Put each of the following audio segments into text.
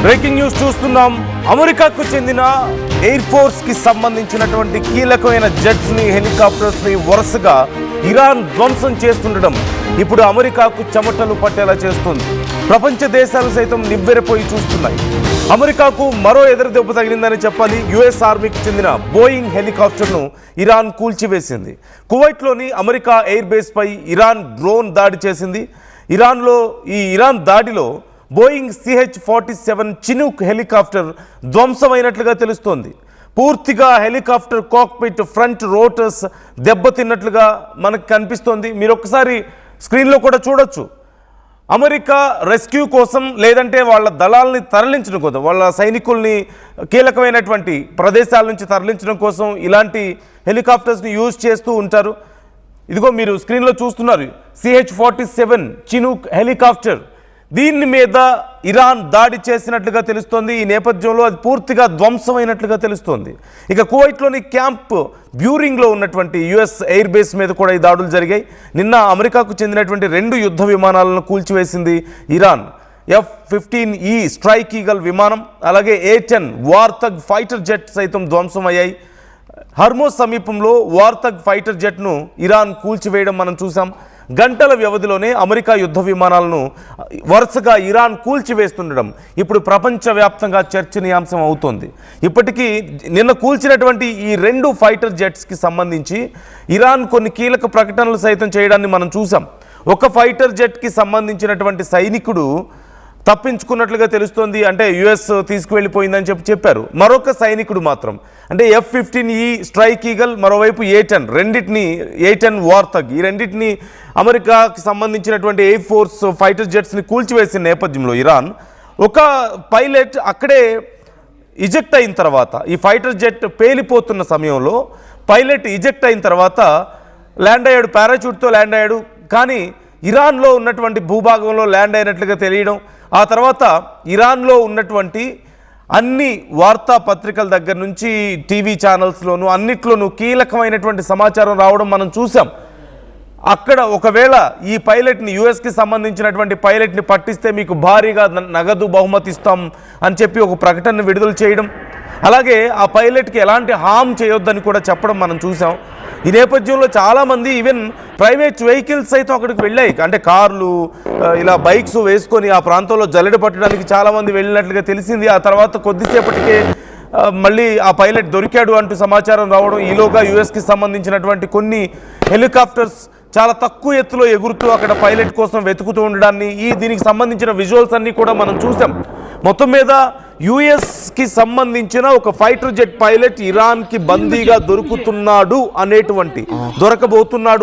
Breaking news చూస్తున్నాం. అమెరికాకు చెందిన ఎయిర్ ఫోర్స్ కి సంబంధించినటువంటి కీలకమైన జెట్స్ ని హెలికాప్టర్స్ ని వరుసగా ఇరాన్ ధ్వంసం చేస్తుండడం ఇప్పుడు అమెరికాకు చెమటలు పట్టేలా చేస్తుంది. ప్రపంచ దేశాలు సైతం నివ్వెరపోయి చూస్తున్నాయి. అమెరికాకు మరో ఎదురు దెబ్బ తగిలిందని చెప్పాలి. యుఎస్ ఆర్మీకి చెందిన బోయింగ్ హెలికాప్టర్ను ఇరాన్ కూల్చివేసింది. కువైట్లోని అమెరికా ఎయిర్ బేస్ పై ఇరాన్ డ్రోన్ దాడి చేసింది. ఇరాన్ దాడిలో బోయింగ్ CH-47 చినూక్ హెలికాప్టర్ ధ్వంసమైనట్లుగా తెలుస్తోంది. పూర్తిగా హెలికాప్టర్ కాక్పిట్ ఫ్రంట్ రోటర్స్ దెబ్బతిన్నట్లుగా మనకు కనిపిస్తోంది. మీరు ఒకసారి స్క్రీన్లో కూడా చూడొచ్చు. అమెరికా రెస్క్యూ కోసం లేదంటే వాళ్ళ దళాలని తరలించడం కోసం, వాళ్ళ సైనికుల్ని కీలకమైనటువంటి ప్రదేశాల నుంచి తరలించడం కోసం ఇలాంటి హెలికాప్టర్స్ని యూజ్ చేస్తూ ఉంటారు. ఇదిగో మీరు స్క్రీన్లో చూస్తున్నారు CH-47 చినూక్ హెలికాప్టర్. దీని మీద ఇరాన్ దాడి చేసినట్లుగా తెలుస్తోంది. ఈ నేపథ్యంలో అది పూర్తిగా ధ్వంసమైనట్లుగా తెలుస్తోంది. ఇక కువైట్లోని క్యాంప్ బ్యూరింగ్లో ఉన్నటువంటి యుఎస్ ఎయిర్ బేస్ మీద కూడా ఈ దాడులు జరిగాయి. నిన్న అమెరికాకు చెందినటువంటి 2 యుద్ధ విమానాలను కూల్చివేసింది ఇరాన్. F-15E స్ట్రైక్ ఈగల్ విమానం, అలాగే A-10 వార్థగ్ ఫైటర్ జెట్ సైతం ధ్వంసమయ్యాయి. హర్మోజ్ సమీపంలో వార్థగ్ ఫైటర్ జెట్ను ఇరాన్ కూల్చివేయడం మనం చూసాం. గంటల వ్యవధిలోనే అమెరికా యుద్ధ విమానాలను వరుసగా ఇరాన్ కూల్చివేస్తుండడం ఇప్పుడు ప్రపంచవ్యాప్తంగా చర్చనీయాంశం అవుతోంది. ఇప్పటికీ నిన్న కూల్చినటువంటి ఈ 2 ఫైటర్ జెట్స్కి సంబంధించి ఇరాన్ కొన్ని కీలక ప్రకటనలు సైతం చేయడాన్ని మనం చూసాం. ఒక ఫైటర్ జెట్కి సంబంధించినటువంటి సైనికుడు తప్పించుకున్నట్లుగా తెలుస్తోంది. అంటే యుఎస్ తీసుకువెళ్ళిపోయిందని చెప్పారు. మరొక సైనికుడు మాత్రం అంటే F-15E స్ట్రైక్ ఈగల్, మరోవైపు A-10 రెండింటిని A-10 వార్థగ్ ఈ రెండింటిని అమెరికాకి సంబంధించినటువంటి ఎయిర్ ఫోర్స్ ఫైటర్ జెట్స్ని కూల్చివేసిన నేపథ్యంలో ఇరాన్ ఒక పైలట్ అక్కడే ఇజెక్ట్ అయిన తర్వాత, ఈ ఫైటర్ జెట్ పేలిపోతున్న సమయంలో పైలట్ ఇజెక్ట్ అయిన తర్వాత ల్యాండ్ అయ్యాడు, పారాచూట్తో ల్యాండ్ అయ్యాడు. కానీ ఇరాన్లో ఉన్నటువంటి భూభాగంలో ల్యాండ్ అయినట్లుగా తెలియడం, ఆ తర్వాత ఇరాన్లో ఉన్నటువంటి అన్ని వార్తాపత్రికల దగ్గర నుంచి టీవీ ఛానల్స్లోనూ అన్నిట్లోనూ కీలకమైనటువంటి సమాచారం రావడం మనం చూసాం. అక్కడ ఒకవేళ ఈ పైలట్ని, యుఎస్కి సంబంధించినటువంటి పైలట్ని పట్టిస్తే మీకు భారీగా నగదు బహుమతి ఇస్తాం అని చెప్పి ఒక ప్రకటన విడుదల చేయడం, అలాగే ఆ పైలట్కి ఎలాంటి హామ్ చేయొద్దని కూడా చెప్పడం మనం చూసాం. ఈ నేపథ్యంలో చాలామంది ఈవెన్ ప్రైవేట్ వెహికల్స్ సైతం అక్కడికి వెళ్ళాయి. అంటే కార్లు, ఇలా బైక్స్ వేసుకొని ఆ ప్రాంతంలో జల్లెడ పట్టడానికి చాలామంది వెళ్ళినట్లుగా తెలిసింది. ఆ తర్వాత కొద్దిసేపటికే మళ్ళీ ఆ పైలట్ దొరికాడు అంటూ సమాచారం రావడం, ఈలోగా యుఎస్కి సంబంధించినటువంటి కొన్ని హెలికాప్టర్స్ చాలా తక్కువ ఎత్తులో ఎగురుతూ అక్కడ పైలట్ కోసం వెతుకుతూ ఉండడాన్ని, దీనికి సంబంధించిన విజువల్స్ అన్నీ కూడా మనం చూసాం. మొత్తం మీద యుఎస్కి సంబంధించిన ఒక ఫైటర్ జెట్ పైలట్ ఇరాన్కి బందీగా దొరకబోతున్నాడు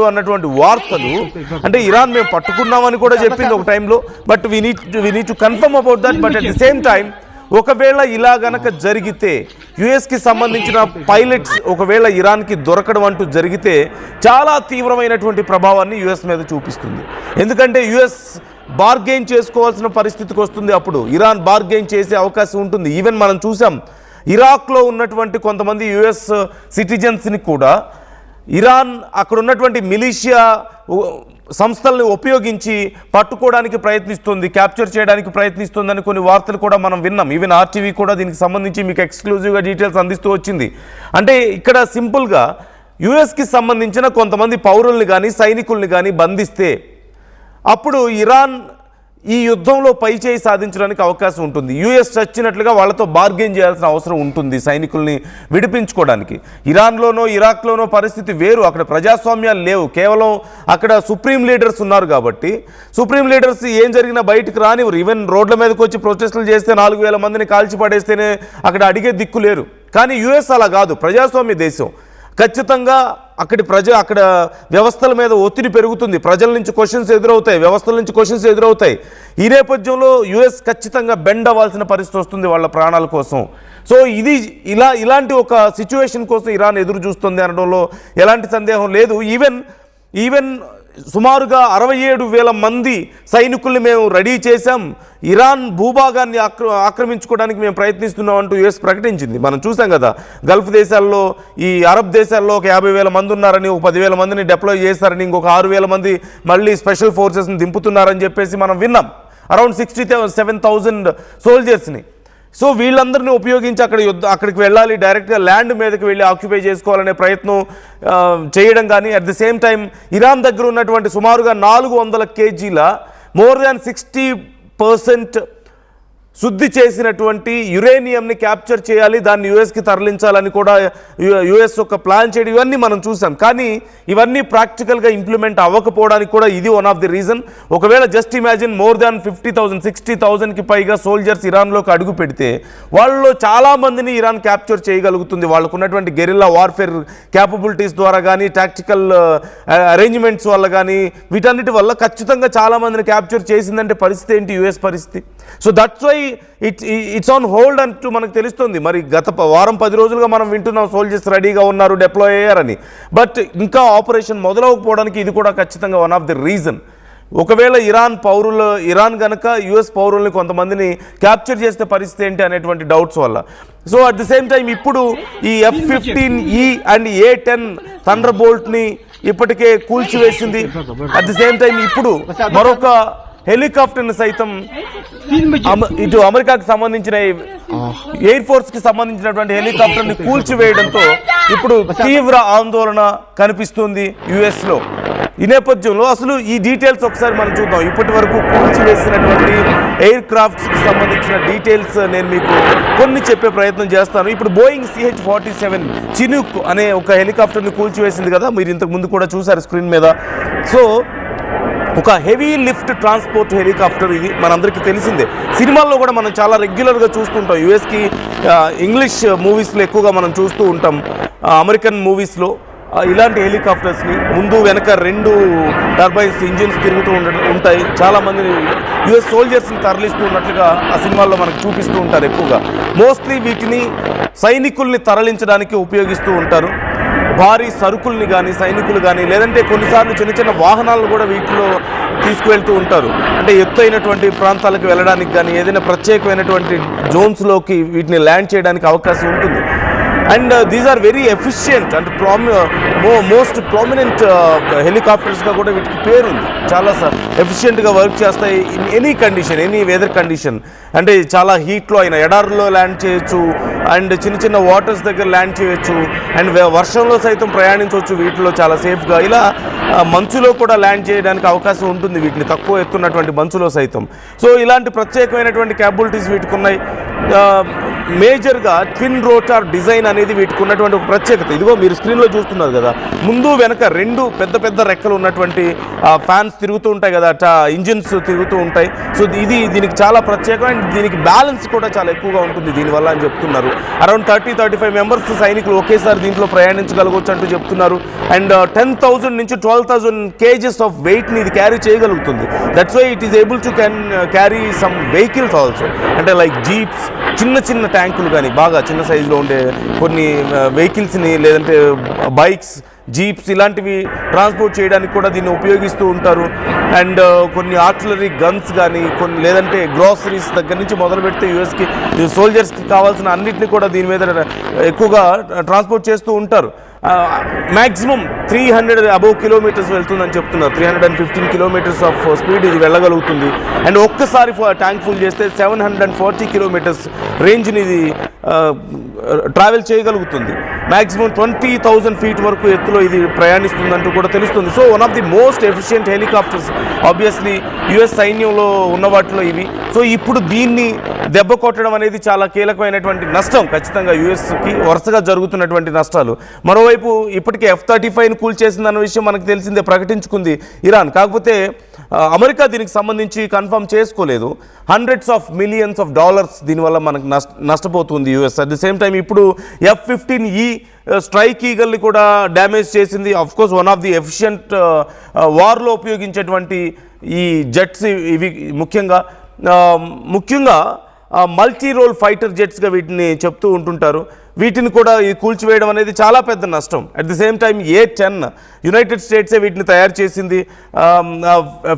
అన్నటువంటి వార్తలు, అంటే ఇరాన్ మేము పట్టుకున్నామని కూడా చెప్పింది ఒక టైంలో. But we need to confirm about that. But at the same time ఒకవేళ ఇలా గనక జరిగితే, యుఎస్కి సంబంధించిన పైలట్స్ ఒకవేళ ఇరాన్కి దొరకడం అంటూ జరిగితే చాలా తీవ్రమైనటువంటి ప్రభావాన్ని యుఎస్ మీద చూపిస్తుంది. ఎందుకంటే యుఎస్ బార్గెయిన్ చేసుకోవాల్సిన పరిస్థితికి వస్తుంది. అప్పుడు ఇరాన్ బార్గెయిన్ చేసే అవకాశం ఉంటుంది. ఈవెన్ మనం చూసాం ఇరాక్లో ఉన్నటువంటి కొంతమంది యుఎస్ సిటిజన్స్ని కూడా ఇరాన్ అక్కడ ఉన్నటువంటి మిలిషియా సంస్థలను ఉపయోగించి పట్టుకోవడానికి ప్రయత్నిస్తుంది, క్యాప్చర్ చేయడానికి ప్రయత్నిస్తుందని కొన్ని వార్తలు కూడా మనం విన్నాం. ఈవెన్ RTV కూడా దీనికి సంబంధించి మీకు ఎక్స్క్లూజివ్గా డీటెయిల్స్ అందిస్తూ వచ్చింది. అంటే ఇక్కడ సింపుల్గా యుఎస్కి సంబంధించిన కొంతమంది పౌరుల్ని కానీ సైనికుల్ని కానీ బంధిస్తే అప్పుడు ఇరాన్ ఈ యుద్ధంలో పైచేయి సాధించడానికి అవకాశం ఉంటుంది. యుఎస్ చచ్చినట్లుగా వాళ్ళతో బార్గెయిన్ చేయాల్సిన అవసరం ఉంటుంది సైనికుల్ని విడిపించుకోవడానికి. ఇరాన్లోనో ఇరాక్లోనో పరిస్థితి వేరు. అక్కడ ప్రజాస్వామ్యాలు లేవు. కేవలం అక్కడ సుప్రీం లీడర్స్ ఉన్నారు కాబట్టి సుప్రీం లీడర్స్ ఏం జరిగినా బయటకు రానివ్వరు. ఈవెన్ రోడ్ల మీదకి వచ్చి ప్రొటెస్టులు చేస్తే 4000 మందిని కాల్చిపడేస్తేనే అక్కడ అడిగే దిక్కు లేరు. కానీ యుఎస్ అలా కాదు, ప్రజాస్వామ్య దేశం. ఖచ్చితంగా అక్కడ వ్యవస్థల మీద ఒత్తిడి పెరుగుతుంది. ప్రజల నుంచి క్వశ్చన్స్ ఎదురవుతాయి, వ్యవస్థల నుంచి క్వశ్చన్స్ ఎదురవుతాయి. ఈ నేపథ్యంలో యుఎస్ ఖచ్చితంగా బెండ్ అవ్వాల్సిన పరిస్థితి వస్తుంది వాళ్ళ ప్రాణాల కోసం. సో ఇలాంటి ఒక సిచ్యువేషన్ కోసం ఇరాన్ ఎదురు చూస్తుంది అనడంలో ఎలాంటి సందేహం లేదు. ఈవెన్ సుమారుగా 67,000 మంది సైనికుల్ని మేము రెడీ చేశాం, ఇరాన్ భూభాగాన్ని ఆక్రమించుకోవడానికి మేము ప్రయత్నిస్తున్నాం అంటూ యుఎస్ ప్రకటించింది. మనం చూసాం కదా, గల్ఫ్ దేశాల్లో, ఈ అరబ్ దేశాల్లో ఒక 50,000 మంది ఉన్నారని, ఒక 10,000 మందిని డిప్లాయ్ చేస్తారని, ఇంకొక 6,000 మంది మళ్ళీ స్పెషల్ ఫోర్సెస్ని దింపుతున్నారని చెప్పేసి మనం విన్నాం. అరౌండ్ 67,000 సోల్జర్స్ని. సో వీళ్ళందరినీ ఉపయోగించి అక్కడికి వెళ్ళాలి, డైరెక్ట్గా ల్యాండ్ మీదకి వెళ్ళి ఆక్యుపై చేసుకోవాలనే ప్రయత్నం చేయడం కానీ, at the same time Iran దగ్గర ఉన్నటువంటి సుమారుగా 400 kg మోర్ దాన్ 60% శుద్ధి చేసినటువంటి యురేనియంని క్యాప్చర్ చేయాలి, దాన్ని యుఎస్కి తరలించాలని కూడా యుఎస్ ఒక ప్లాన్ చేయడం ఇవన్నీ మనం చూసాం. కానీ ఇవన్నీ ప్రాక్టికల్గా ఇంప్లిమెంట్ అవ్వకపోవడానికి కూడా ఇది వన్ ఆఫ్ ది రీజన్. ఒకవేళ జస్ట్ ఇమాజిన్ మోర్ దాన్ 50,000 60,000కి పైగా సోల్జర్స్ ఇరాన్లోకి అడుగు పెడితే వాళ్ళలో చాలామందిని ఇరాన్ క్యాప్చర్ చేయగలుగుతుంది. వాళ్ళకు ఉన్నటువంటి గెరిల్లా వార్ఫేర్ క్యాపబిలిటీస్ ద్వారా కానీ, టాక్టికల్ అరేంజ్మెంట్స్ వల్ల కానీ, వీటన్నిటి వల్ల ఖచ్చితంగా చాలామందిని క్యాప్చర్ చేసిందంటే పరిస్థితి ఏంటి యుఎస్ పరిస్థితి? So that's why it's on hold అంటూ మనకు తెలుస్తుంది. మరి గత వారం 10 రోజులుగా మనం వింటున్నాం సోల్జర్స్ రెడీగా ఉన్నారు, డిప్లాయ్ అయ్యారని. బట్ ఇంకా ఆపరేషన్ మొదలవకపోవడానికి ఇది కూడా ఖచ్చితంగా వన్ ఆఫ్ ది రీజన్. ఒకవేళ ఇరాన్ గనక యుఎస్ పౌరుల్ని కొంతమందిని క్యాప్చర్ చేస్తే పరిస్థితి ఏంటి అనేటువంటి డౌట్స్ వల్ల. So at the same time ఇప్పుడు ఈ F-15E అండ్ A-10 థండర్ బోల్ట్ని ఇప్పటికే కూల్చివేసింది. అట్ ది సేమ్ టైం ఇప్పుడు మరొక హెలికాప్టర్ని సైతం ఇటు అమెరికాకి సంబంధించిన ఎయిర్ ఫోర్స్ కి సంబంధించినటువంటి హెలికాప్టర్ని కూల్చివేయడంతో ఇప్పుడు తీవ్ర ఆందోళన కనిపిస్తుంది యుఎస్ లో. ఈ నేపథ్యంలో అసలు ఈ డీటెయిల్స్ ఒకసారి మనం చూద్దాం. ఇప్పటి వరకు కూల్చివేసినటువంటి ఎయిర్ క్రాఫ్ట్స్ కి సంబంధించిన డీటెయిల్స్ నేను మీకు కొన్ని చెప్పే ప్రయత్నం చేస్తాను. ఇప్పుడు బోయింగ్ CH-47 చినూక్ అనే ఒక హెలికాప్టర్ని కూల్చివేసింది కదా, మీరు ఇంతకు ముందు కూడా చూసారు స్క్రీన్ మీద. సో ఒక హెవీ లిఫ్ట్ ట్రాన్స్పోర్ట్ హెలికాప్టర్ ఇది మనందరికీ తెలిసిందే. సినిమాల్లో కూడా మనం చాలా రెగ్యులర్గా చూస్తుంటాం. యుఎస్కి ఇంగ్లీష్ మూవీస్లో ఎక్కువగా మనం చూస్తూ ఉంటాం. అమెరికన్ మూవీస్లో ఇలాంటి హెలికాప్టర్స్ని ముందు వెనక 2 టర్బైన్స్ ఇంజిన్స్ తిరుగుతూ ఉంటాయి. చాలామంది యుఎస్ సోల్జర్స్ని తరలిస్తూ ఉన్నట్లుగా ఆ సినిమాల్లో మనకు చూపిస్తూ ఉంటారు ఎక్కువగా. మోస్ట్లీ వీటిని సైనికుల్ని తరలించడానికి ఉపయోగిస్తూ ఉంటారు. భారీ సరుకుల్ని కానీ, సైనికులు కానీ, లేదంటే కొన్నిసార్లు చిన్న చిన్న వాహనాలను కూడా వీటిలో తీసుకువెళ్తూ ఉంటారు. అంటే ఎత్తైనటువంటి ప్రాంతాలకు వెళ్ళడానికి కానీ, ఏదైనా ప్రత్యేకమైనటువంటి జోన్స్లోకి వీటిని ల్యాండ్ చేయడానికి అవకాశం ఉంటుంది. And these are very efficient and most prominent హెలికాప్టర్స్గా కూడా వీటికి పేరుంది. చాలా ఎఫిషియెంట్గా వర్క్ చేస్తాయి in any condition, any weather condition. అంటే చాలా హీట్లో అయినా ఎడారులో ల్యాండ్ చేయొచ్చు, అండ్ చిన్న చిన్న వాటర్స్ దగ్గర ల్యాండ్ చేయొచ్చు, అండ్ వర్షంలో సైతం ప్రయాణించవచ్చు వీటిలో చాలా సేఫ్గా. ఇలా మంచులో కూడా ల్యాండ్ చేయడానికి అవకాశం ఉంటుంది వీటిని, తక్కువ ఎత్తున్నటువంటి మంచులో సైతం. సో ఇలాంటి ప్రత్యేకమైనటువంటి క్యాపబిలిటీస్ వీటికి ఉన్నాయి. మేజర్గా ట్విన్ రోటార్ డిజైన్ అనేది వీటికి ఉన్నటువంటి ఒక ప్రత్యేకత. ఇదిగో మీరు స్క్రీన్లో చూస్తున్నారు కదా, ముందు వెనక 2 పెద్ద పెద్ద రెక్కలు ఉన్నటువంటి ఫ్యాన్స్ తిరుగుతూ ఉంటాయి కదా, ఇంజిన్స్ తిరుగుతూ ఉంటాయి. సో దీనికి చాలా ప్రత్యేకం, అండ్ దీనికి బ్యాలెన్స్ కూడా చాలా ఎక్కువగా ఉంటుంది దీనివల్ల అని చెప్తున్నారు. అరౌండ్ 30-35 మెంబర్స్ సైనికులు ఒకేసారి దీంట్లో ప్రయాణించగలగవచ్చు అంటూ చెప్తున్నారు. అండ్ 10,000 నుంచి 12,000 kgs ఆఫ్ వెయిట్ని ఇది క్యారీ చేయగలుగుతుంది. That's why it is able to carry some vehicles also. అంటే లైక్ జీప్స్, చిన్న చిన్న ట్యాంకులు కానీ, బాగా చిన్న సైజులో ఉండే కొన్ని వెహికల్స్ని, లేదంటే బైక్స్, జీప్స్ ఇలాంటివి ట్రాన్స్పోర్ట్ చేయడానికి కూడా దీన్ని ఉపయోగిస్తూ ఉంటారు. అండ్ కొన్ని ఆర్టిలరీ గన్స్ కానీ, లేదంటే గ్రోసరీస్ దగ్గర నుంచి మొదలు పెడితే యుఎస్కి సోల్జర్స్కి కావాల్సిన అన్నింటినీ కూడా దీని మీద ఎక్కువగా ట్రాన్స్పోర్ట్ చేస్తూ ఉంటారు. మ్యాక్సిమం 300 అబోవ్ కిలోమీటర్స్ వెళ్తుందని చెప్తున్నారు. 315 కిలోమీటర్స్ ఆఫ్ స్పీడ్ ఇది వెళ్ళగలుగుతుంది. అండ్ ఒక్కసారి ట్యాంక్ ఫుల్ చేస్తే 740 కిలోమీటర్స్ రేంజ్ని ఇది ట్రావెల్ చేయగలుగుతుంది. మ్యాక్సిమం 20,000 ఫీట్ వరకు ఎత్తులో ఇది ప్రయాణిస్తుందంటూ కూడా తెలుస్తుంది. So one of the most efficient helicopters obviously US సైన్యంలో ఉన్న వాటిలో ఇవి. సో ఇప్పుడు దీన్ని దెబ్బ కొట్టడం అనేది చాలా కీలకమైనటువంటి నష్టం ఖచ్చితంగా యుఎస్కి వరుసగా జరుగుతున్నటువంటి నష్టాలు. మరోవైపు ఇప్పటికే F-35ని కూల్చేసిందన్న విషయం మనకు తెలిసిందే, ప్రకటించుకుంది ఇరాన్. కాకపోతే అమెరికా దీనికి సంబంధించి కన్ఫర్మ్ చేసుకోలేదు. Hundreds of millions of dollars దీనివల్ల మనకు నష్టపోతుంది US. At the same time ఇప్పుడు F-15E స్ట్రైక్ ఈగల్ని కూడా డ్యామేజ్ చేసింది. Of course one of the efficient వార్లో ఉపయోగించేటువంటి ఈ జెట్స్ ఇవి ముఖ్యంగా మల్టీ రోల్ ఫైటర్ జెట్స్గా వీటిని చెప్తూ ఉంటుంటారు. వీటిని కూడా ఈ కూల్చివేయడం అనేది చాలా పెద్ద నష్టం. At the same time A-10 united స్టేట్సే వీటిని తయారు చేసింది.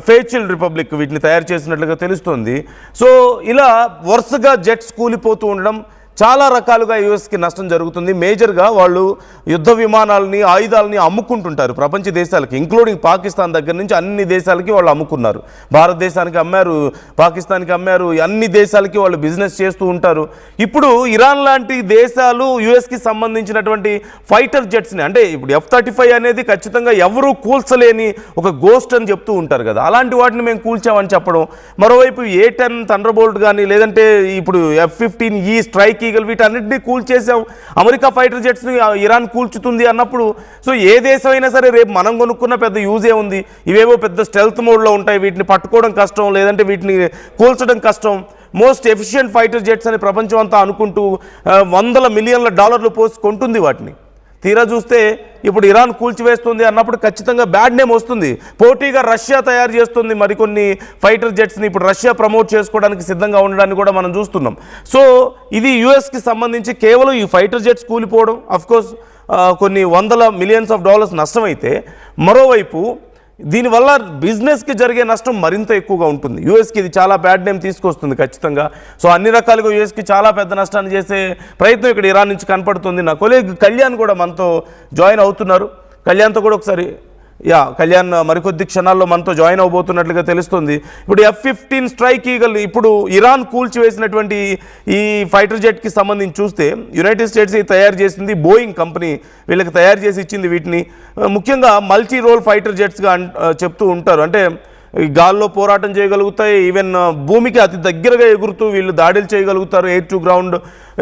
ఫేచిల్ రిపబ్లిక్ వీటిని తయారు చేసినట్లుగా తెలుస్తుంది. సో ఇలా వరుసగా జెట్స్ కూలిపోతూ ఉండడం చాలా రకాలుగా యూఎస్కి నష్టం జరుగుతుంది. మేజర్గా వాళ్ళు యుద్ధ విమానాలని ఆయుధాలని అమ్ముకుంటుంటారు ప్రపంచ దేశాలకి, ఇంక్లూడింగ్ పాకిస్తాన్ దగ్గర నుంచి అన్ని దేశాలకి వాళ్ళు అమ్ముకున్నారు. భారతదేశానికి అమ్మారు, పాకిస్తాన్కి అమ్మారు, అన్ని దేశాలకి వాళ్ళు బిజినెస్ చేస్తూ ఉంటారు. ఇప్పుడు ఇరాన్ లాంటి దేశాలు యూఎస్కి సంబంధించినటువంటి ఫైటర్ జెట్స్ని, అంటే ఇప్పుడు F-35 అనేది ఖచ్చితంగా ఎవరూ కూల్చలేని ఒక గోస్ట్ అని చెప్తూ ఉంటారు కదా, అలాంటి వాటిని మేము కూల్చామని చెప్పడం, మరోవైపు A-10 థండర్బోల్ట్ కానీ లేదంటే ఇప్పుడు F-15E స్ట్రైక్ ఈగల్ వీటన్నిటినీ కూల్చేసాం, అమెరికా ఫైటర్ జెట్స్ని ఇరాన్ కూల్చుతుంది అన్నప్పుడు సో ఏ దేశం అయినా సరే రేపు మనం కొనుక్కున్న పెద్ద యూజే ఉంది. ఇవేవో పెద్ద స్టెల్త్ మోడ్లో ఉంటాయి, వీటిని పట్టుకోవడం కష్టం, లేదంటే వీటిని కూల్చడం కష్టం. మోస్ట్ ఎఫిషియెంట్ ఫైటర్ జెట్స్ అని ప్రపంచం అంతా అనుకుంటూ $100 మిలియన్ల పోసి కొంటుంది వాటిని. తీరా చూస్తే ఇప్పుడు ఇరాన్ కూల్చివేస్తుంది అన్నప్పుడు ఖచ్చితంగా బ్యాడ్ నేమ్ వస్తుంది. పోటీగా రష్యా తయారు చేస్తుంది మరికొన్ని ఫైటర్ జెట్స్ని, ఇప్పుడు రష్యా ప్రమోట్ చేసుకోవడానికి సిద్ధంగా ఉండడాన్ని కూడా మనం చూస్తున్నాం. సో ఇది యూఎస్కి సంబంధించి కేవలం ఈ ఫైటర్ జెట్స్ కూలిపోవడం, అఫ్కోర్స్ కొన్ని $100 మిలియన్స్ నష్టమైతే, మరోవైపు దీనివల్ల బిజినెస్కి జరిగే నష్టం మరింత ఎక్కువగా ఉంటుంది. యూఎస్కి ఇది చాలా బ్యాడ్ నేమ్ తీసుకొస్తుంది ఖచ్చితంగా. సో అన్ని రకాలుగా యూఎస్కి చాలా పెద్ద నష్టాన్ని చేసే ప్రయత్నం ఇక్కడ ఇరాన్ నుంచి కనపడుతుంది. నా కొలీగ్ కళ్యాణ్ కూడా మనతో జాయిన్ అవుతున్నారు. కళ్యాణ్తో కూడా ఒకసారి కళ్యాణ్ మరికొద్ది క్షణాల్లో మనతో జాయిన్ అవబోతున్నట్లుగా తెలుస్తుంది. ఇప్పుడు F-15 స్ట్రైక్ ఈగల్ ఇప్పుడు ఇరాన్ కూల్చివేసినటువంటి ఈ ఫైటర్ జెట్కి సంబంధించి చూస్తే యునైటెడ్ స్టేట్స్ తయారు చేసింది బోయింగ్ కంపెనీ, వీళ్ళకి తయారు చేసి ఇచ్చింది వీటిని. ముఖ్యంగా మల్టీ రోల్ ఫైటర్ జెట్స్గా చెప్తూ ఉంటారు. అంటే గాల్లో పోరాటం చేయగలుగుతాయి, ఈవెన్ భూమికి అతి దగ్గరగా ఎగురుతూ వీళ్ళు దాడులు చేయగలుగుతారు, ఎయిర్ టు గ్రౌండ్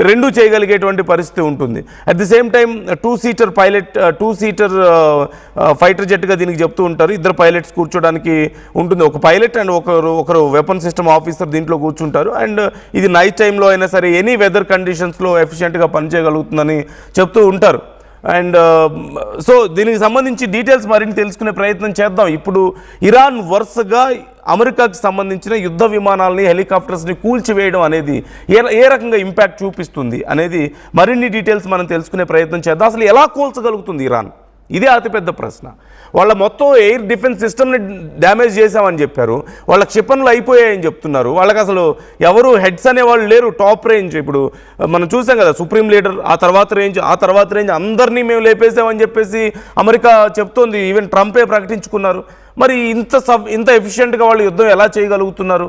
రెండూ చేయగలిగేటువంటి పరిస్థితి ఉంటుంది. At the same time 2 seater fighter జెట్గా దీనికి చెప్తూ ఉంటారు. 2 పైలట్స్ కూర్చోడానికి ఉంటుంది, ఒక పైలట్ అండ్ ఒకరు వెపన్ సిస్టమ్ ఆఫీసర్ దీంట్లో కూర్చుంటారు. అండ్ ఇది నైట్ టైంలో అయినా సరే ఎనీ వెదర్ కండిషన్స్లో ఎఫిషియెంట్గా పనిచేయగలుగుతుందని చెప్తూ ఉంటారు. అండ్ సో దీనికి సంబంధించి డీటెయిల్స్ మరిన్ని తెలుసుకునే ప్రయత్నం చేద్దాం. ఇప్పుడు ఇరాన్ వరుసగా అమెరికాకి సంబంధించిన యుద్ధ విమానాలని హెలికాప్టర్స్ని కూల్చివేయడం అనేది ఏ రకంగా ఇంపాక్ట్ చూపిస్తుంది అనేది మరిన్ని డీటెయిల్స్ మనం తెలుసుకునే ప్రయత్నం చేద్దాం. అసలు ఎలా కూల్చగలుగుతుంది ఇరాన్, ఇదే అతిపెద్ద ప్రశ్న. వాళ్ళ మొత్తం ఎయిర్ డిఫెన్స్ సిస్టమ్ని డ్యామేజ్ చేశామని చెప్పారు, వాళ్ళ క్షిపణులు అయిపోయాయని చెప్తున్నారు. వాళ్ళకి అసలు ఎవరు హెడ్స్ అనేవాళ్ళు లేరు. టాప్ రేంజ్ ఇప్పుడు మనం చూసాం కదా, సుప్రీం లీడర్, ఆ తర్వాత రేంజ్ అందరినీ మేము లేపేసామని చెప్పేసి అమెరికా చెప్తోంది. ఈవెన్ ట్రంపే ప్రకటించుకున్నారు. మరి ఇంత ఎఫిషియెంట్గా వాళ్ళు యుద్ధం ఎలా చేయగలుగుతున్నారు?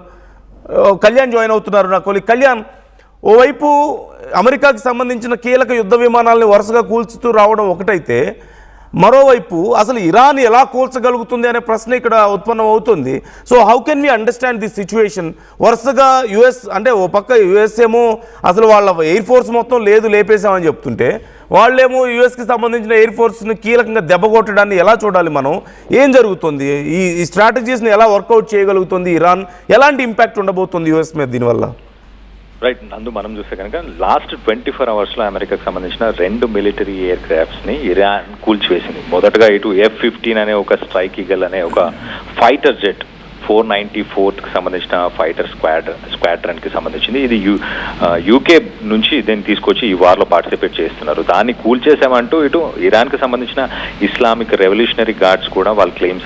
కళ్యాణ్ జాయిన్ అవుతున్నారు నా కొలీగ్. కళ్యాణ్, ఓవైపు అమెరికాకి సంబంధించిన కీలక యుద్ధ విమానాలని వరుసగా కూల్చుతూ రావడం ఒకటైతే, మరోవైపు అసలు ఇరాన్ ఎలా కూల్చగలుగుతుంది అనే ప్రశ్న ఇక్కడ ఉత్పన్నం అవుతుంది. So how can we understand this situation? వరుసగా యుఎస్ అంటే ఓ పక్క యుఎస్ ఏమో అసలు వాళ్ళ ఎయిర్ ఫోర్స్ మొత్తం లేదు లేపేసామని చెప్తుంటే, వాళ్ళేమో యుఎస్కి సంబంధించిన ఎయిర్ ఫోర్స్ని కీలకంగా దెబ్బకొట్టడాన్ని ఎలా చూడాలి మనం? ఏం జరుగుతుంది? ఈ స్ట్రాటజీస్ని ఎలా వర్కౌట్ చేయగలుగుతుంది ఇరాన్? ఎలాంటి ఇంపాక్ట్ ఉండబోతుంది యుఎస్ మీద దీనివల్ల? రైట్ నందు, మనం చూస్తే కనుక లాస్ట్ 24 అవర్స్లో అమెరికాకు సంబంధించిన 2 మిలిటరీ ఎయిర్ క్రాఫ్ట్స్ని ఇరాన్ కూల్చివేసింది. మొదటగా ఇటు F-15 అనే ఒక స్ట్రైక్ ఈగల్ అనే ఒక ఫైటర్ జెట్ 494కి సంబంధించిన ఫైటర్ స్క్వాడ్రన్కి సంబంధించింది. ఇది యూకే నుంచి దీన్ని తీసుకొచ్చి ఈ వార్లో పార్టిసిపేట్ చేస్తున్నారు. దాన్ని కూల్చేసామంటూ ఇటు ఇరాన్కి సంబంధించిన ఇస్లామిక్ రెవల్యూషనరీ గార్డ్స్ కూడా వాళ్ళు క్లెయిమ్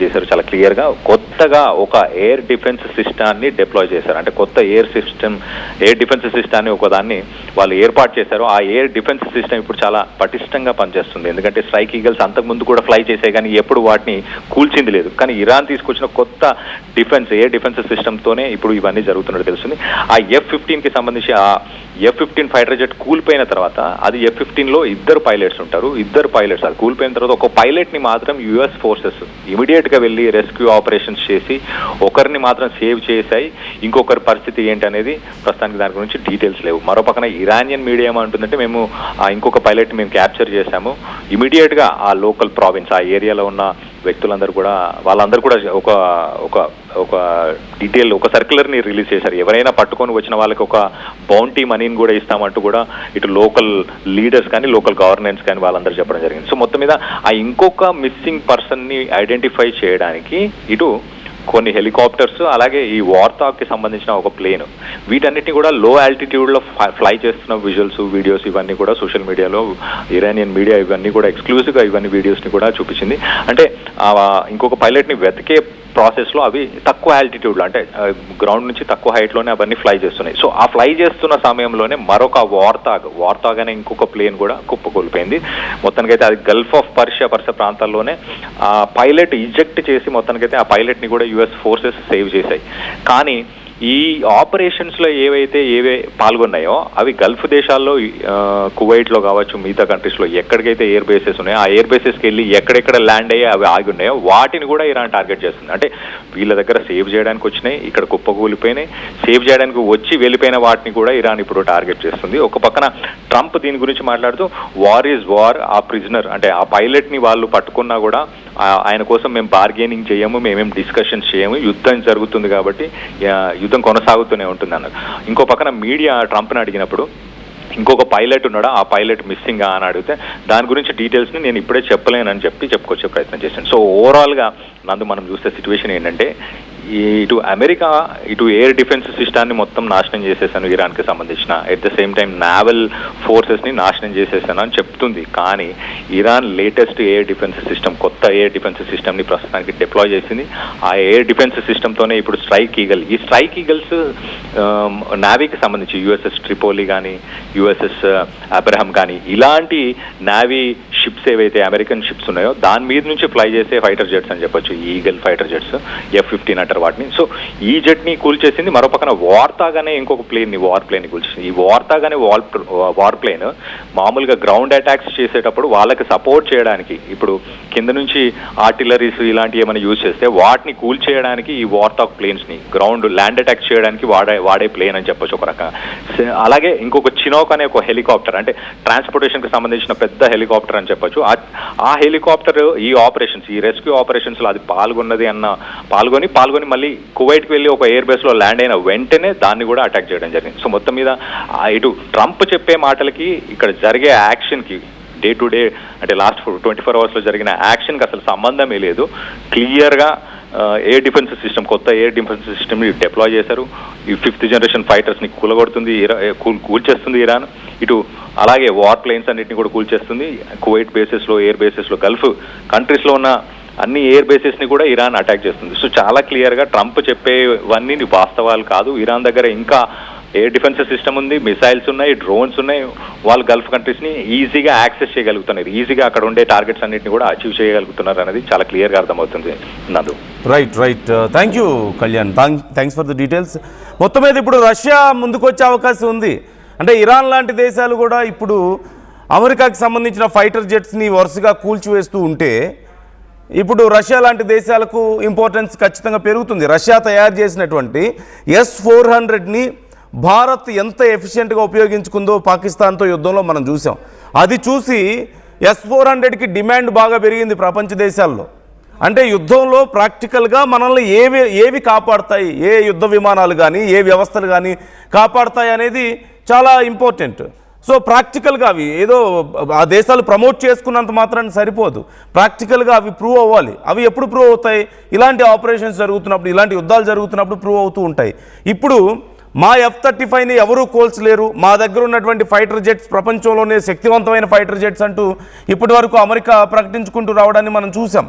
చేశారు చాలా క్లియర్గా. కొత్తగా ఒక ఎయిర్ డిఫెన్స్ సిస్టాన్ని డిప్లాయ్ చేశారు. అంటే కొత్త ఎయిర్ డిఫెన్స్ సిస్టాన్ని ఒకదాన్ని వాళ్ళు ఏర్పాటు చేశారు. ఆ ఎయిర్ డిఫెన్స్ సిస్టమ్ ఇప్పుడు చాలా పటిష్టంగా పనిచేస్తుంది. ఎందుకంటే స్ట్రైక్ ఈగల్స్ అంతకుముందు కూడా ఫ్లై చేసాయి, కానీ ఎప్పుడు వాటిని కూల్చింది లేదు. కానీ ఇరాన్ తీసుకొచ్చిన కొత్త ఎయిర్ డిఫెన్స్ సిస్టమ్తోనే ఇప్పుడు ఇవన్నీ జరుగుతున్నట్టు తెలుస్తుంది. ఆ F-15కి సంబంధించి ఆ F-15 ఫైటర్ జెట్ కూలిపోయిన తర్వాత అది F-15లో 2 పైలట్స్ ఉంటారు. 2 పైలట్స్ అది కూలిపోయిన తర్వాత ఒక పైలట్ని మాత్రం యుఎస్ ఫోర్సెస్ ఇమీడియట్గా వెళ్ళి రెస్క్యూ ఆపరేషన్స్ చేసి ఒకరిని మాత్రం సేవ్ చేశాయి. ఇంకొకరి పరిస్థితి ఏంటి అనేది ప్రస్తుతానికి దాని గురించి డీటెయిల్స్ లేవు. మరో పక్కన ఇరానియన్ మీడియా ఏమంటుందంటే, మేము ఇంకొక పైలట్ని మేము క్యాప్చర్ చేశాము, ఇమీడియట్గా ఆ లోకల్ ప్రావిన్స్ ఆ ఏరియాలో ఉన్న వ్యక్తులందరూ కూడా వాళ్ళందరూ కూడా ఒక డీటెయిల్ ఒక సర్క్యులర్ని రిలీజ్ చేశారు. ఎవరైనా పట్టుకొని వచ్చిన వాళ్ళకి ఒక బౌంటీ మనీని కూడా ఇస్తామంటూ కూడా ఇటు లోకల్ లీడర్స్ కానీ లోకల్ గవర్నెన్స్ కానీ వాళ్ళందరూ చెప్పడం జరిగింది. సో మొత్తం మీద ఆ ఇంకొక మిస్సింగ్ పర్సన్ని ఐడెంటిఫై చేయడానికి ఇటు కొన్ని హెలికాప్టర్స్, అలాగే ఈ వార్తాకి సంబంధించిన ఒక ప్లేన్, వీటన్నిటిని కూడా లో ఆల్టిట్యూడ్లో ఫ్లై చేస్తున్న విజువల్స్, వీడియోస్ ఇవన్నీ కూడా సోషల్ మీడియాలో ఇరానియన్ మీడియా ఇవన్నీ కూడా ఎక్స్క్లూజివ్గా ఇవన్నీ వీడియోస్ని కూడా చూపించింది. అంటే ఇంకొక పైలట్ని వెతికే ప్రాసెస్లో అవి తక్కువ ఆల్టిట్యూడ్లో అంటే గ్రౌండ్ నుంచి తక్కువ హైట్లోనే అవన్నీ ఫ్లై చేస్తున్నాయి. సో ఆ ఫ్లై చేస్తున్న సమయంలోనే మరొక వార్తాగ్ అనే ఇంకొక ప్లేన్ కూడా కుప్పకూలిపోయింది. మొత్తానికైతే అది గల్ఫ్ ఆఫ్ పర్షియా ప్రాంతాల్లోనే ఆ పైలట్ ఇజెక్ట్ చేసి మొత్తానికైతే ఆ పైలట్ని కూడా యుఎస్ ఫోర్సెస్ సేవ్ చేశాయి. కానీ ఈ ఆపరేషన్స్లో ఏవే పాల్గొన్నాయో అవి గల్ఫ్ దేశాల్లో కువైట్లో కావచ్చు మిగతా కంట్రీస్లో ఎక్కడికైతే ఎయిర్ బేసెస్ ఉన్నాయో ఆ ఎయిర్ బేసెస్కి వెళ్ళి ఎక్కడెక్కడ ల్యాండ్ అయ్యి అవి ఆగి ఉన్నాయో వాటిని కూడా ఇరాన్ టార్గెట్ చేస్తుంది. అంటే వీళ్ళ దగ్గర సేవ్ చేయడానికి వచ్చినాయి, ఇక్కడ కుప్పకూలిపోయినాయి, సేవ్ చేయడానికి వచ్చి వెళ్ళిపోయిన వాటిని కూడా ఇరాన్ ఇప్పుడు టార్గెట్ చేస్తుంది. ఒక పక్కన ట్రంప్ దీని గురించి మాట్లాడుతూ వార్ ఈజ్ వార్, ఆ ప్రిజనర్ అంటే ఆ పైలట్ని వాళ్ళు పట్టుకున్నా కూడా ఆయన కోసం మేము బార్గెనింగ్ చేయము, మేమేం డిస్కషన్స్ చేయము, యుద్ధం జరుగుతుంది కాబట్టి యుద్ధం కొనసాగుతూనే ఉంటుంది అన్నారు. ఇంకో పక్కన మీడియా ట్రంప్ని అడిగినప్పుడు ఇంకొక పైలట్ ఉన్నాడా, ఆ పైలట్ మిస్సింగ్ అని అడిగితే దాని గురించి డీటెయిల్స్ని నేను ఇప్పుడే చెప్పలేనని చెప్పుకొచ్చే ప్రయత్నం చేశాను. సో ఓవరాల్గా మనం చూస్తే సిచ్యువేషన్ ఏంటంటే ఇటు అమెరికా ఇటు ఎయిర్ డిఫెన్స్ సిస్టాన్ని మొత్తం నాశనం చేసేసాను ఇరాన్కి సంబంధించిన, at the same time naval ఫోర్సెస్ని నాశనం చేసేసాను అని చెప్తుంది. కానీ ఇరాన్ లేటెస్ట్ ఎయిర్ డిఫెన్స్ సిస్టమ్, కొత్త ఎయిర్ డిఫెన్స్ సిస్టమ్ని ప్రస్తుతానికి డిప్లాయ్ చేసింది. ఆ ఎయిర్ డిఫెన్స్ సిస్టమ్తోనే ఇప్పుడు స్ట్రైక్ ఈగల్స్ నావీకి సంబంధించి యుఎస్ఎస్ ట్రిపోలి కానీ యుఎస్ఎస్ అబ్రహం కానీ ఇలాంటి నావీ షిప్స్ ఏవైతే అమెరికన్ షిప్స్ ఉన్నాయో దాని మీద నుంచి ఫ్లై చేసే ఫైటర్ జెట్స్ అని చెప్పొచ్చు, ఈగల్ ఫైటర్ జెట్స్, F-15 అంటారు వాటిని. సో ఈ జెట్ని కూల్చేసింది. మరో పక్కన వార్తాగానే ఇంకొక వార్ ప్లేన్ని కూల్చేసింది. ఈ వార్తాగానే వార్ ప్లేన్ మామూలుగా గ్రౌండ్ అటాక్స్ చేసేటప్పుడు వాళ్ళకి సపోర్ట్ చేయడానికి ఇప్పుడు కింద నుంచి ఆర్టిలరీస్ ఇలాంటివి ఏమైనా యూజ్ చేస్తే వాటిని కూల్ చేయడానికి ఈ వార్తాగ్ ప్లేన్స్ని గ్రౌండ్ ల్యాండ్ అటాక్ చేయడానికి వాడే ప్లేన్ అని చెప్పొచ్చు ఒక రకంగా. అలాగే ఇంకొక చినోక్ అనే ఒక హెలికాప్టర్, అంటే ట్రాన్స్పోర్టేషన్కి సంబంధించిన పెద్ద హెలికాప్టర్ అని చెప్పొచ్చు. ఆ హెలికాప్టర్ ఈ ఆపరేషన్స్, ఈ రెస్క్యూ ఆపరేషన్స్లో అది పాల్గొని మళ్ళీ కువైట్కి వెళ్ళి ఒక ఎయిర్ బేస్లో ల్యాండ్ అయిన వెంటనే దాన్ని కూడా అటాక్ చేయడం జరిగింది. సో మొత్తం మీద ఇటు ట్రంప్ చెప్పే మాటలకి ఇక్కడ జరిగే యాక్షన్కి డే టు డే అంటే లాస్ట్ 24 అవర్స్లో జరిగిన యాక్షన్కి అసలు సంబంధమే లేదు. క్లియర్గా ఎయిర్ డిఫెన్స్ సిస్టమ్, కొత్త ఎయిర్ డిఫెన్స్ సిస్టమ్ని డిప్లాయ్ చేశారు. ఈ 5th జనరేషన్ ఫైటర్స్ని కూల్చేస్తుంది ఇరాన్. ఇటు అలాగే వార్ ప్లేన్స్ అన్నింటినీ కూడా కూల్చేస్తుంది. కువైట్ బేసెస్లో, ఎయిర్ బేసెస్లో, గల్ఫ్ కంట్రీస్లో ఉన్న అన్ని ఎయిర్ బేసెస్ని కూడా ఇరాన్ అటాక్ చేస్తుంది. సో చాలా క్లియర్గా ట్రంప్ చెప్పేవన్నీ వాస్తవాలు కాదు. ఇరాన్ దగ్గర ఇంకా ఎయిర్ డిఫెన్స్ సిస్టమ్ ఉంది, మిసైల్స్ ఉన్నాయి, డ్రోన్స్ ఉన్నాయి. వాళ్ళు గల్ఫ్ కంట్రీస్ని ఈజీగా యాక్సెస్ చేయగలుగుతున్నారు, ఈజీగా అక్కడ ఉండే టార్గెట్స్ అన్నింటినీ కూడా అచీవ్ చేయగలుగుతున్నారు అనేది చాలా క్లియర్గా అర్థమవుతుంది. నందు right thank you Kalyan, thanks for the details. మొత్తం మీద ఇప్పుడు రష్యా ముందుకు వచ్చే అవకాశం ఉంది. అంటే ఇరాన్ లాంటి దేశాలు కూడా ఇప్పుడు అమెరికాకి సంబంధించిన ఫైటర్ జెట్స్ని వరుసగా కూల్చివేస్తూ ఉంటే ఇప్పుడు రష్యా లాంటి దేశాలకు ఇంపార్టెన్స్ ఖచ్చితంగా పెరుగుతుంది. రష్యా తయారు చేసినటువంటి S-400ని భారత్ ఎంత ఎఫిషియెంట్గా ఉపయోగించుకుందో పాకిస్తాన్తో యుద్ధంలో మనం చూసాం. అది చూసి S-400కి డిమాండ్ బాగా పెరిగింది ప్రపంచ దేశాల్లో. అంటే యుద్ధంలో ప్రాక్టికల్గా మనల్ని ఏవి కాపాడతాయి, ఏ యుద్ధ విమానాలు కానీ ఏ వ్యవస్థలు కానీ కాపాడతాయి అనేది చాలా ఇంపార్టెంట్. సో ప్రాక్టికల్గా అవి ఏదో ఆ దేశాలు ప్రమోట్ చేసుకున్నంత మాత్రాన్ని సరిపోదు, ప్రాక్టికల్గా అవి ప్రూవ్ అవ్వాలి. అవి ఎప్పుడు ప్రూవ్ అవుతాయి? ఇలాంటి ఆపరేషన్స్ జరుగుతున్నప్పుడు, ఇలాంటి యుద్ధాలు జరుగుతున్నప్పుడు ప్రూవ్ అవుతూ ఉంటాయి. ఇప్పుడు మా F-35ని ఎవరూ కోల్చలేరు, మా దగ్గర ఉన్నటువంటి ఫైటర్ జెట్స్ ప్రపంచంలోనే శక్తివంతమైన ఫైటర్ జెట్స్ అంటూ ఇప్పటి వరకు అమెరికా ప్రకటించుకుంటూ రావడాన్ని మనం చూసాం.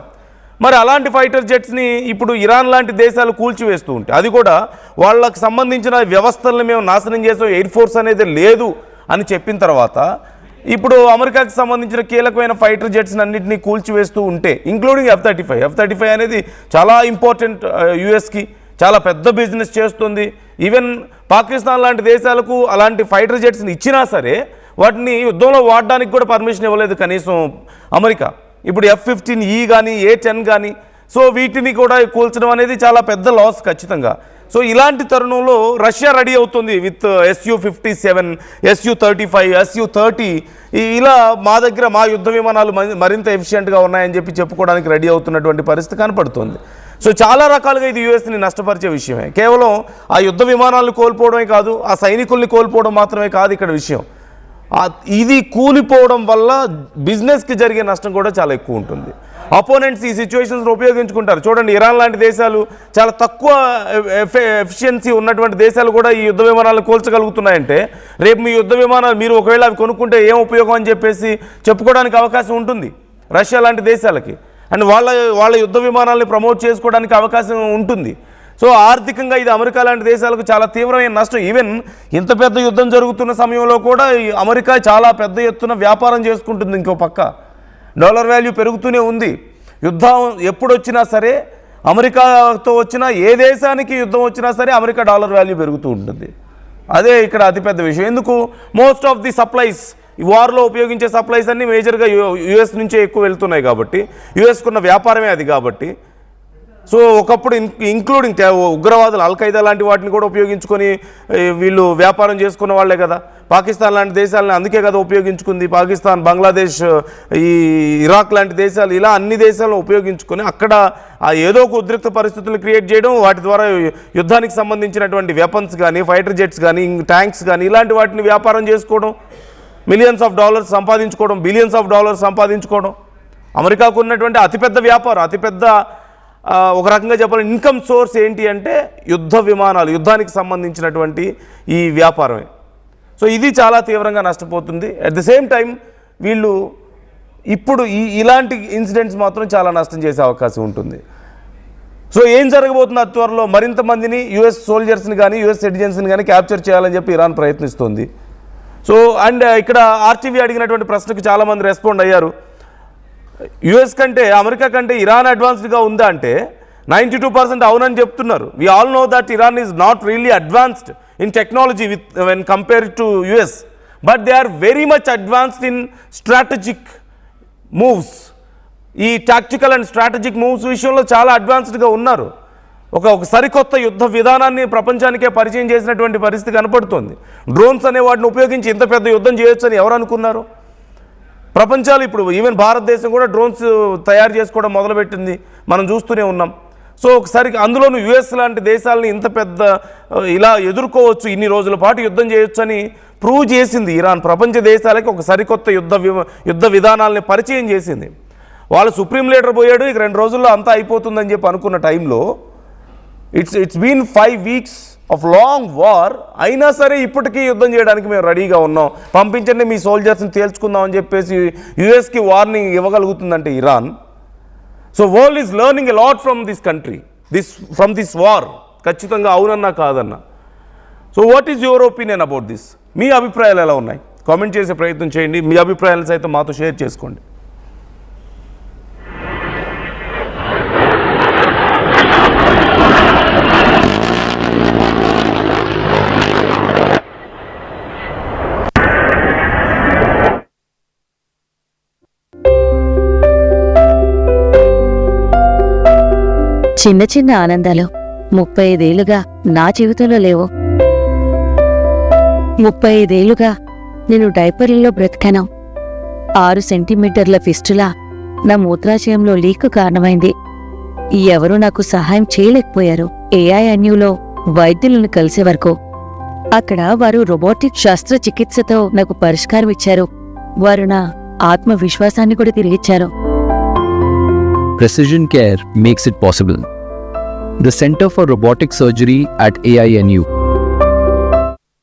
మరి అలాంటి ఫైటర్ జెట్స్ని ఇప్పుడు ఇరాన్ లాంటి దేశాలు కూల్చివేస్తూ ఉంటాయి. అది కూడా వాళ్ళకు సంబంధించిన వ్యవస్థలను మేము నాశనం చేసాం, ఎయిర్ ఫోర్స్ అనేది లేదు అని చెప్పిన తర్వాత ఇప్పుడు అమెరికాకి సంబంధించిన కీలకమైన ఫైటర్ జెట్స్ని అన్నింటినీ కూల్చివేస్తూ ఉంటే ఇంక్లూడింగ్ F-35 అనేది చాలా ఇంపార్టెంట్, యుఎస్కి చాలా పెద్ద బిజినెస్ చేస్తుంది. ఈవెన్ పాకిస్తాన్ లాంటి దేశాలకు అలాంటి ఫైటర్ జెట్స్ని ఇచ్చినా సరే వాటిని యుద్ధంలో వాడడానికి కూడా పర్మిషన్ ఇవ్వలేదు కనీసం అమెరికా. ఇప్పుడు F-15E కానీ A-10 కానీ సో వీటిని కూడా కూల్చడం అనేది చాలా పెద్ద లాస్ ఖచ్చితంగా. సో ఇలాంటి తరుణంలో రష్యా రెడీ అవుతుంది విత్ Su-57, Su-35, Su-30 ఇలా మా దగ్గర మా యుద్ధ విమానాలు మరింత ఎఫిషియెంట్గా ఉన్నాయని చెప్పుకోవడానికి రెడీ అవుతున్నటువంటి పరిస్థితి కనపడుతుంది. సో చాలా రకాలుగా ఇది యుఎస్ని నష్టపరిచే విషయమే. కేవలం ఆ యుద్ధ విమానాలను కోల్పోవడమే కాదు, ఆ సైనికుల్ని కోల్పోవడం మాత్రమే కాదు ఇక్కడ విషయం. ఇది కూలిపోవడం వల్ల బిజినెస్కి జరిగే నష్టం కూడా చాలా ఎక్కువ ఉంటుంది. అపోనెంట్స్ ఈ సిచ్యువేషన్స్ని ఉపయోగించుకుంటారు. చూడండి, ఇరాన్ లాంటి దేశాలు చాలా తక్కువ ఎఫిషియన్సీ ఉన్నటువంటి దేశాలు కూడా ఈ యుద్ధ విమానాలను కోల్చగలుగుతున్నాయంటే రేపు మీ యుద్ధ విమానాలు మీరు ఒకవేళ అవి కొనుక్కుంటే ఏం ఉపయోగం అని చెప్పేసి చెప్పుకోవడానికి అవకాశం ఉంటుంది రష్యా లాంటి దేశాలకి. అండ్ వాళ్ళ యుద్ధ విమానాలని ప్రమోట్ చేసుకోవడానికి అవకాశం ఉంటుంది. సో ఆర్థికంగా ఇది అమెరికా లాంటి దేశాలకు చాలా తీవ్రమైన నష్టం. ఈవెన్ ఇంత పెద్ద యుద్ధం జరుగుతున్న సమయంలో కూడా అమెరికా చాలా పెద్ద ఎత్తున వ్యాపారం చేసుకుంటుంది. ఇంకో పక్క డాలర్ వాల్యూ పెరుగుతూనే ఉంది. యుద్ధం ఎప్పుడు వచ్చినా సరే, అమెరికాతో వచ్చినా, ఏ దేశానికి యుద్ధం వచ్చినా సరే అమెరికా డాలర్ వాల్యూ పెరుగుతూ ఉంటుంది. అదే ఇక్కడ అతిపెద్ద విషయం. ఎందుకు? మోస్ట్ ఆఫ్ ది సప్లైస్, ఈ వార్లో ఉపయోగించే సప్లైస్ అన్నీ మేజర్గా యుఎస్ నుంచే ఎక్కువ వెళ్తున్నాయి కాబట్టి, యుఎస్కున్న వ్యాపారమే అది కాబట్టి. సో ఒకప్పుడు ఇంక్లూడింగ్ ఉగ్రవాదులు అల్ఖైదా లాంటి వాటిని కూడా ఉపయోగించుకొని వీళ్ళు వ్యాపారం చేసుకున్న వాళ్ళే కదా. పాకిస్తాన్ లాంటి దేశాలను అందుకే కదా ఉపయోగించుకుంది. పాకిస్తాన్, బంగ్లాదేశ్, ఈ ఇరాక్ లాంటి దేశాలు, ఇలా అన్ని దేశాలను ఉపయోగించుకొని అక్కడ ఏదో ఒక ఉద్రిక్త పరిస్థితులు క్రియేట్ చేయడం, వాటి ద్వారా యుద్ధానికి సంబంధించినటువంటి వెపన్స్ కానీ, ఫైటర్ జెట్స్ కానీ, ట్యాంక్స్ కానీ, ఇలాంటి వాటిని వ్యాపారం చేసుకోవడం, మిలియన్స్ ఆఫ్ డాలర్స్ సంపాదించుకోవడం, బిలియన్స్ ఆఫ్ డాలర్స్ సంపాదించుకోవడం అమెరికాకు ఉన్నటువంటి అతిపెద్ద వ్యాపారం, అతిపెద్ద ఒక రకంగా చెప్పాలి ఇన్కమ్ సోర్స్ ఏంటి అంటే యుద్ధ విమానాలు, యుద్ధానికి సంబంధించినటువంటి ఈ వ్యాపారమే. సో ఇది చాలా తీవ్రంగా నష్టపోతుంది. అట్ ది సేమ్ టైం వీళ్ళు ఇప్పుడు ఇలాంటి ఇన్సిడెంట్స్ మాత్రం చాలా నష్టం చేసే అవకాశం ఉంటుంది. సో ఏం జరగబోతుంది త్వరలో? మరింత మందిని యుఎస్ సోల్జర్స్ని కానీ, యుఎస్ సిటిజన్స్ని కానీ క్యాప్చర్ చేయాలని చెప్పి ఇరాన్ ప్రయత్నిస్తుంది. సో అండ్ ఇక్కడ ఆర్టీవీ అడిగినటువంటి ప్రశ్నకు చాలామంది రెస్పాండ్ అయ్యారు. యుఎస్ కంటే, అమెరికా కంటే ఇరాన్ అడ్వాన్స్డ్గా ఉందా అంటే 92% అవునని చెప్తున్నారు. We all know that Iran is not really advanced in technology when compared to US, but they are very much advanced in strategic moves. ఈ టాక్టికల్ అండ్ స్ట్రాటజిక్ మూవ్స్ విషయంలో చాలా అడ్వాన్స్డ్గా ఉన్నారు. ఒక సరికొత్త యుద్ధ విధానాన్ని ప్రపంచానికే పరిచయం చేసినటువంటి పరిస్థితి కనపడుతుంది. డ్రోన్స్ అనే వాటిని ఉపయోగించి ఇంత పెద్ద యుద్ధం చేయొచ్చని ఎవరు అనుకున్నారు? ప్రపంచాలు ఇప్పుడు ఈవెన్ భారతదేశం కూడా డ్రోన్స్ తయారు చేసుకోవడం మొదలుపెట్టింది, మనం చూస్తూనే ఉన్నాం. సో ఒకసారి అందులోనూ యుఎస్ లాంటి దేశాలని ఇంత పెద్ద ఇలా ఎదుర్కోవచ్చు, ఇన్ని రోజుల పాటు యుద్ధం చేయొచ్చు అని ప్రూవ్ చేసింది ఇరాన్. ప్రపంచ దేశాలకి ఒక సరికొత్త యుద్ధ విధానాలని పరిచయం చేసింది. వాళ్ళు సుప్రీం లీడర్ పోయాడు, ఇక 2 రోజుల్లో అంతా అయిపోతుందని చెప్పి అనుకున్న టైంలో it's been 5 weeks of long war. అయినా సరే ఇప్పటికీ యుద్ధం చేయడానికి మేము రెడీగా ఉన్నాం, పంపించండి మీ సోల్జర్స్ని తేల్చుకుందాం అని చెప్పేసి యుఎస్కి వార్నింగ్ ఇవ్వగలుగుతుందంటే Iran. So world is learning a lot from this country, from this war. ఖచ్చితంగా అవునన్నా కాదన్నా. So what is your opinion about this? మీ అభిప్రాయాలు ఎలా ఉన్నాయి? కామెంట్ చేసే ప్రయత్నం చేయండి. మీ అభిప్రాయాలను సైతం మాతో షేర్ చేసుకోండి. చిన్న చిన్న ఆనందాలు 35 ఏళ్లుగా నా జీవితంలో లేవు. 35 ఏళ్లుగా నేను డైపర్లలో బ్రతికాను. 6 సెంటీమీటర్ల ఫిస్టులా నా మూత్రాశయంలో లీక్ కారణమైంది. ఎవరూ నాకు సహాయం చేయలేకపోయారు. ఏఐఎన్యూలో వైద్యులను కలిసే వరకు. అక్కడ వారు రోబోటిక్ శస్త్రచికిత్సతో నాకు పరిష్కారం ఇచ్చారు. వారు నా ఆత్మవిశ్వాసాన్ని కూడా తిరిగిచ్చారు. Precision care makes it possible. The Center for Robotic Surgery at AINU